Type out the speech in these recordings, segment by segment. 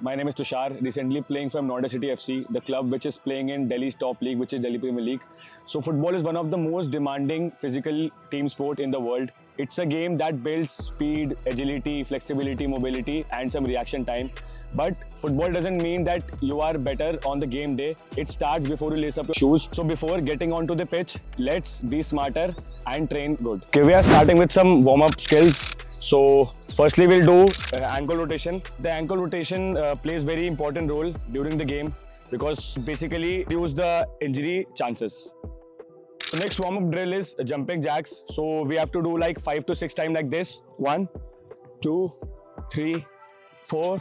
My name is Tushar, recently playing from Noida City FC, the club which is playing in Delhi's top league, which is Delhi Premier League. So football is one of the most demanding physical team sport in the world. It's a game that builds speed, agility, flexibility, mobility and some reaction time. But football doesn't mean that you are better on the game day. It starts before you lace up your shoes. So before getting onto the pitch, let's be smarter and train good. Okay, we are starting with some warm-up skills. So firstly we'll do ankle rotation. The ankle rotation plays very important role during the game because basically reduce the injury chances. The next warm-up drill is jumping jacks. So we have to do like 5 to 6 times like this. 1, 2, 3, 4,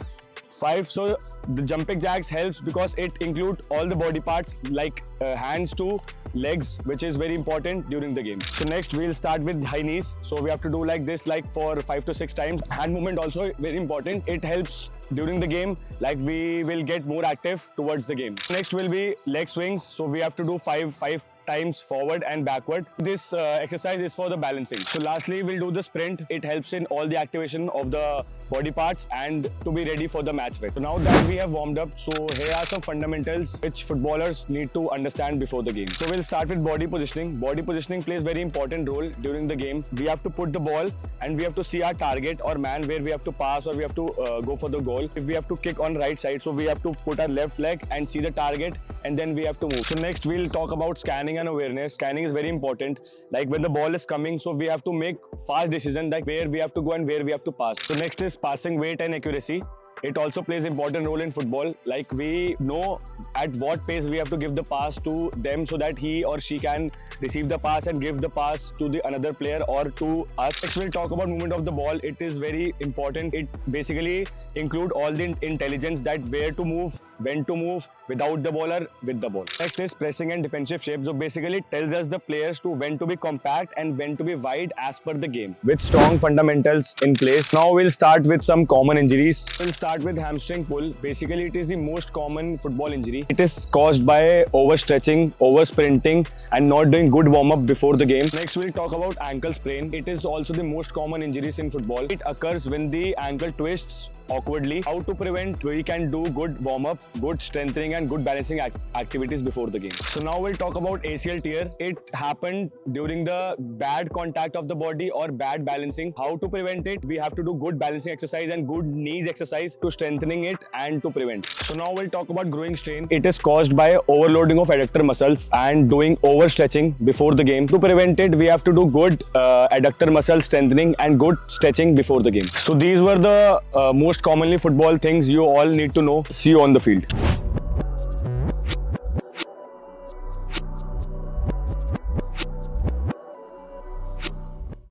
5. So the jumping jacks helps because it includes all the body parts like hands to legs, which is very important during the game. So next we'll start with high knees. So we have to do like this like for 5 to 6 times. Hand movement also very important. It helps during the game, like we will get more active towards the game. Next will be leg swings. So we have to do 5 times forward and backward. This exercise is for the balancing. So lastly we'll do the sprint. It helps in all the activation of the body parts and to be ready for the match fit. So now that we have warmed up, so here are some fundamentals which footballers need to understand before the game. So we'll start with body positioning. Body positioning plays very important role during the game. We have to put the ball and we have to see our target or man where we have to pass or we have to go for the goal. If we have to kick on right side, so we have to put our left leg and see the target and then we have to move. So next we'll talk about scanning and awareness. Scanning is very important. Like when the ball is coming, so we have to make fast decision like where we have to go and where we have to pass. So next is passing weight and accuracy. It also plays important role in football. Like we know at what pace we have to give the pass to them so that he or she can receive the pass and give the pass to the another player or to us. Next we'll talk about movement of the ball. It is very important. It basically include all the intelligence that where to move, when to move, without the ball or with the ball. Next is pressing and defensive shape. So basically it tells us the players to when to be compact and when to be wide as per the game. With strong fundamentals in place. Now we'll start with some common injuries. We'll start with hamstring pull. Basically it is the most common football injury. It is caused by overstretching, over sprinting and not doing good warm-up before the game. Next we'll talk about ankle sprain. It is also the most common injuries in football. It occurs when the ankle twists awkwardly. How to prevent? We can do good warm-up, good strengthening and good balancing activities before the game. So now we'll talk about ACL tear. It happened during the bad contact of the body or bad balancing. How to prevent it? We have to do good balancing exercise and good knees exercise to strengthening it and to prevent. So now we'll talk about growing strain. It is caused by overloading of adductor muscles and doing overstretching before the game. To prevent it, we have to do good adductor muscle strengthening and good stretching before the game. So these were the most commonly football things you all need to know. See you on the field.